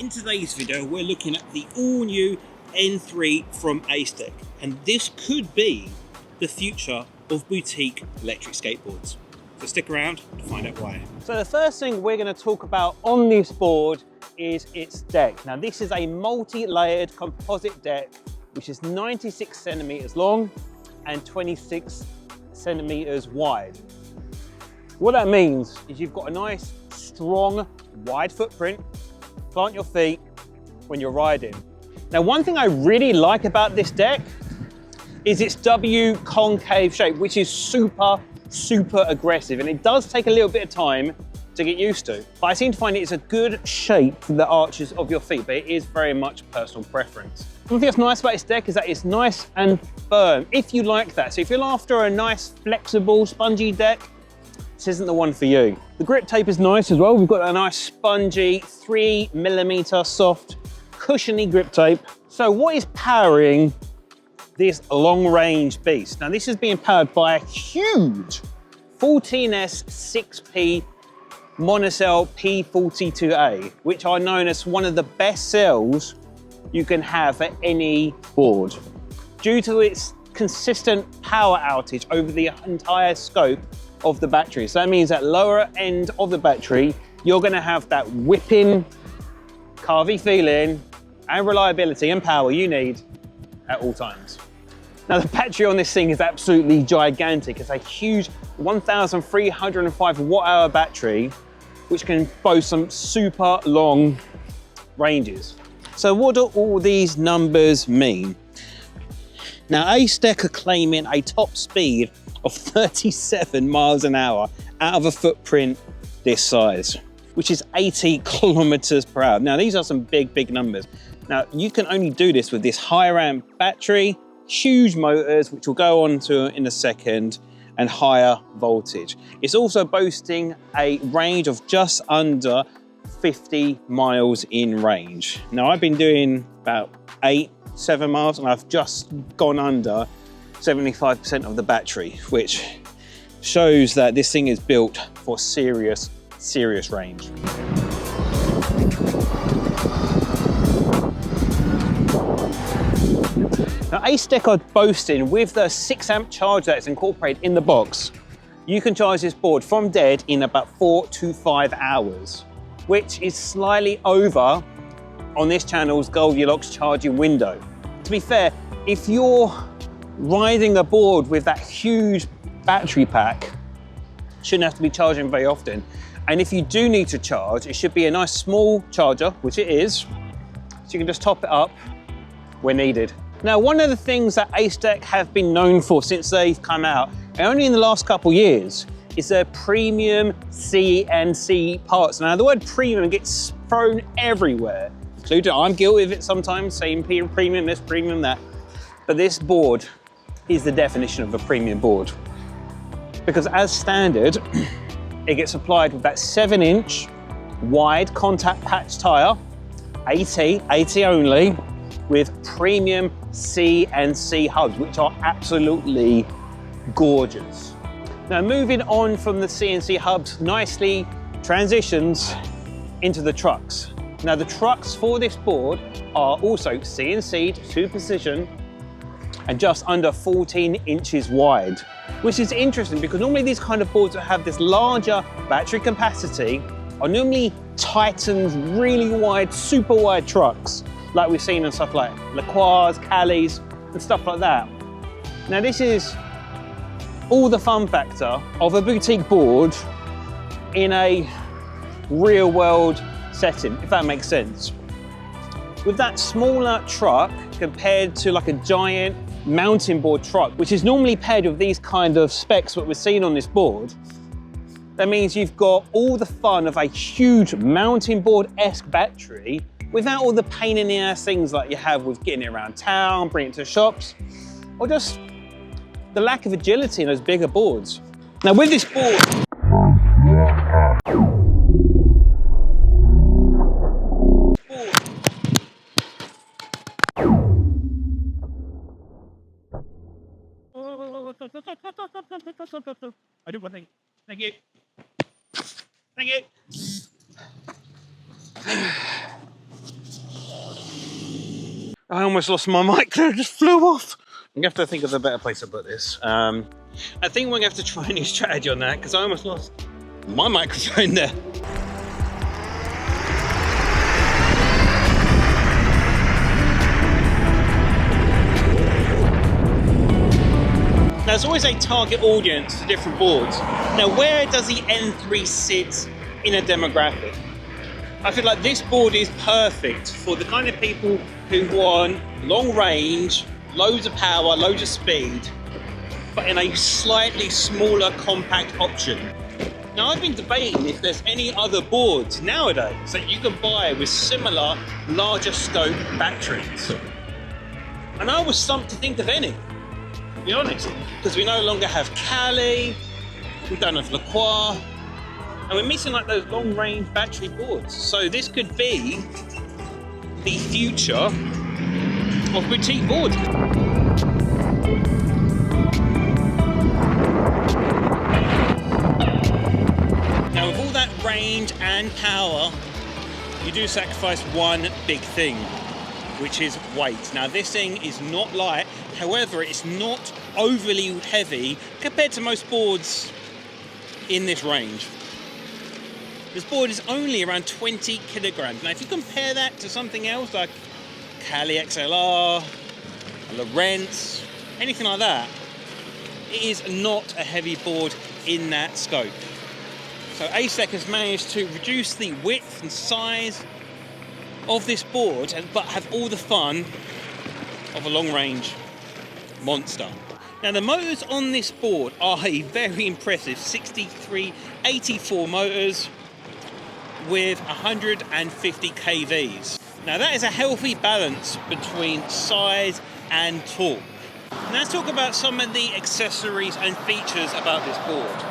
In today's video, we're looking at the all-new N3 from Acedek, and this could be the future of boutique electric skateboards. So stick around to find out why. So the first thing we're going to talk about on this board is its deck. Now this is a multi-layered composite deck which is 96 centimeters long and 26 centimeters wide. What that means is you've got a nice, strong, wide footprint. Plant your feet when you're riding. Now, one thing I really like about this deck is its W concave shape, which is super aggressive, and it does take a little bit of time to get used to. But I seem to find it's a good shape for the arches of your feet, but it is very much personal preference. One thing that's nice about this deck is that it's nice and firm, if you like that. So if you're after a nice, flexible, spongy deck, this isn't the one for you. The grip tape is nice as well. We've got a nice spongy 3mm soft cushiony grip tape. So what is powering this long range beast? Now this is being powered by a huge 14S 6P monocell P42A, which are known as one of the best cells you can have for any board. Due to its consistent power outage over the entire scope of the battery. So that means at lower end of the battery, you're gonna have that whipping, carvy feeling and reliability and power you need at all times. Now the battery on this thing is absolutely gigantic. It's a huge 1,305 watt-hour battery, which can boast some super long ranges. So what do all these numbers mean? Now Acedek are claiming a top speed of 37 miles an hour out of a footprint this size, which is 80 kilometers per hour. Now these are some big numbers. Now you can only do this with this higher amp battery, huge motors, which we'll go on to in a second, and higher voltage. It's also boasting a range of just under 50 miles in range. Now I've been doing about 7 miles and I've just gone under 75% of the battery, which shows that this thing is built for serious range. Now Acedek are boasting with the 6 amp charger that's incorporated in the box, you can charge this board from dead in about 4 to 5 hours, which is slightly over on this channel's Goldilocks charging window. To be fair, if you're riding a board with that huge battery pack, shouldn't have to be charging very often. And if you do need to charge, it should be a nice small charger, which it is, so you can just top it up when needed. Now, one of the things that Acedek have been known for since they've come out, and only in the last couple years, is their premium CNC parts. Now, the word premium gets thrown everywhere, including I'm guilty of it sometimes, saying premium this, premium that. But this board is the definition of a premium board, because as standard, it gets supplied with that 7-inch wide contact patch tire, AT only, with premium CNC hubs, which are absolutely gorgeous. Now moving on from the CNC hubs, nicely transitions into the trucks. Now the trucks for this board are also CNC'd to precision and just under 14 inches wide, which is interesting because normally these kind of boards that have this larger battery capacity are normally Titan's really wide, super wide trucks, like we've seen on stuff like LaCroix, Calis, and stuff like that. Now this is all the fun factor of a boutique board in a real world setting, if that makes sense. With that smaller truck compared to like a giant mountain board truck, which is normally paired with these kind of specs that we're seeing on this board, that means you've got all the fun of a huge mountain board-esque battery without all the pain in the ass things like you have with getting it around town, bringing it to shops, or just the lack of agility in those bigger boards. Now with this board, I do one thing. Thank you. Thank you. I almost lost my mic there, it just flew off. I'm gonna have to think of a better place to put this. I think we're gonna have to try a new strategy on that because I almost lost my microphone there. Now, there's always a target audience to different boards. Now, where does the N3 sit in a demographic? I feel like this board is perfect for the kind of people who want long range, loads of power, loads of speed, but in a slightly smaller compact option. Now, I've been debating if there's any other boards nowadays that you can buy with similar larger scope batteries. And I was stumped to think of any, to be honest, because we no longer have Cali, we don't have LaCroix, and we're missing like those long range battery boards. So this could be the future of boutique boards. Now, with all that range and power, you do sacrifice one big thing, which is weight. Now, this thing is not light, however, it's not overly heavy compared to most boards in this range. This board is only around 20 kilograms. Now, if you compare that to something else like Cali XLR, Lorentz, anything like that, it is not a heavy board in that scope. So Acedek has managed to reduce the width and size of this board, but have all the fun of a long range monster. Now, the motors on this board are a very impressive 6384 motors with 150 kVs. Now, that is a healthy balance between size and torque. Now, let's talk about some of the accessories and features about this board.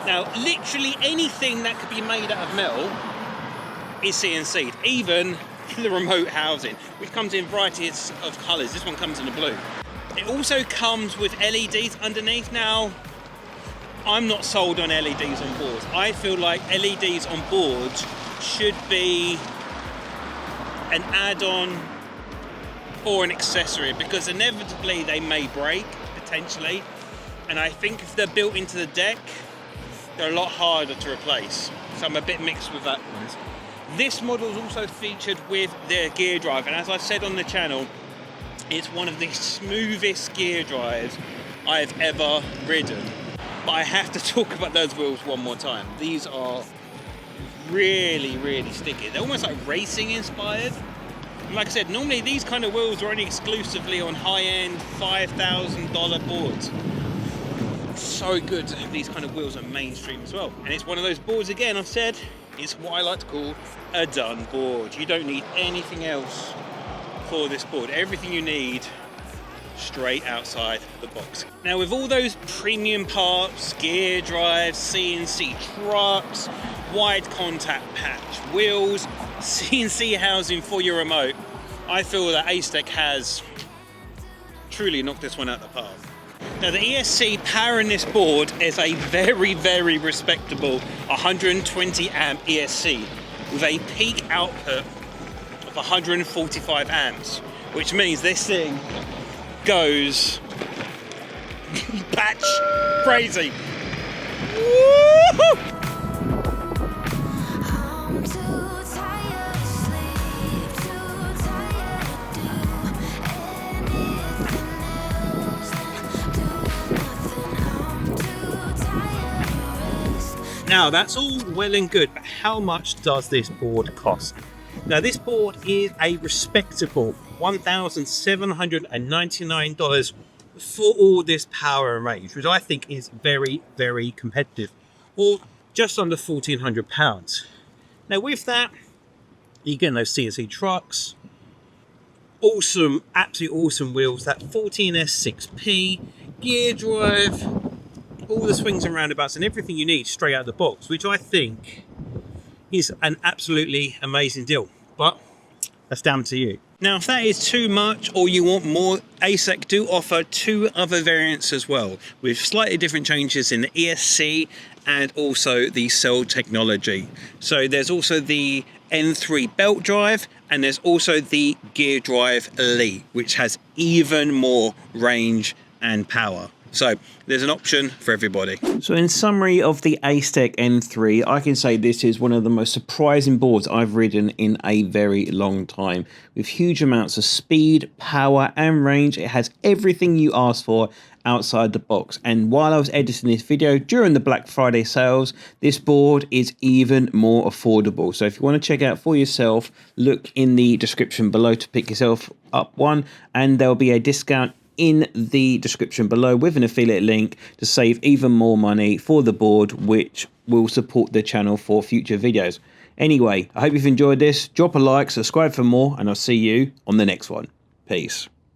Now, literally anything that could be made out of metal is CNC'd, even the remote housing, which comes in varieties of colours. This one comes in the blue. It also comes with LEDs underneath. Now, I'm not sold on LEDs on boards. I feel like LEDs on boards should be an add-on or an accessory, because inevitably they may break, potentially. And I think if they're built into the deck, they're a lot harder to replace. So I'm a bit mixed with that one. This model is also featured with their gear drive, and as I've said on the channel, it's one of the smoothest gear drives I've ever ridden. But I have to talk about those wheels one more time. These are really, really sticky. They're almost like racing inspired. And like I said, normally these kind of wheels are only exclusively on high-end $5,000 boards. It's so good to have these kind of wheels on mainstream as well. And it's one of those boards, again, I've said, it's what I like to call a done board. You don't need anything else for this board. Everything you need straight outside the box. Now, with all those premium parts, gear drives, CNC trucks, wide contact patch wheels, CNC housing for your remote, I feel that Acedek has truly knocked this one out of the park. Now, the ESC power in this board is a very, very respectable 120 amp ESC with a peak output of 145 amps, which means this thing goes batch crazy. Woo-hoo! Now, that's all well and good, but how much does this board cost? Now, this board is a respectable $1,799 for all this power and range, which I think is very, very competitive, or just under £1,400. Now, with that, you get those CNC trucks, awesome, absolutely awesome wheels, that 14S6P, gear drive, all the swings and roundabouts and everything you need straight out of the box, which I think is an absolutely amazing deal. But that's down to you. Now, if that is too much or you want more, Acedek do offer two other variants as well, with slightly different changes in the ESC and also the cell technology. So there's also the N3 belt drive, and there's also the gear drive Elite, which has even more range and power. So there's an option for everybody. So in summary of the Acedek N3, I can say this is one of the most surprising boards I've ridden in a very long time. With huge amounts of speed, power and range, it has everything you ask for outside the box. And while I was editing this video during the Black Friday sales, this board is even more affordable. So if you want to check it out for yourself, look in the description below to pick yourself up one, and there'll be a discount in the description below with an affiliate link to save even more money for the board, which will support the channel for future videos. Anyway, I hope you've enjoyed this. Drop a like, subscribe for more, and I'll see you on the next one. Peace.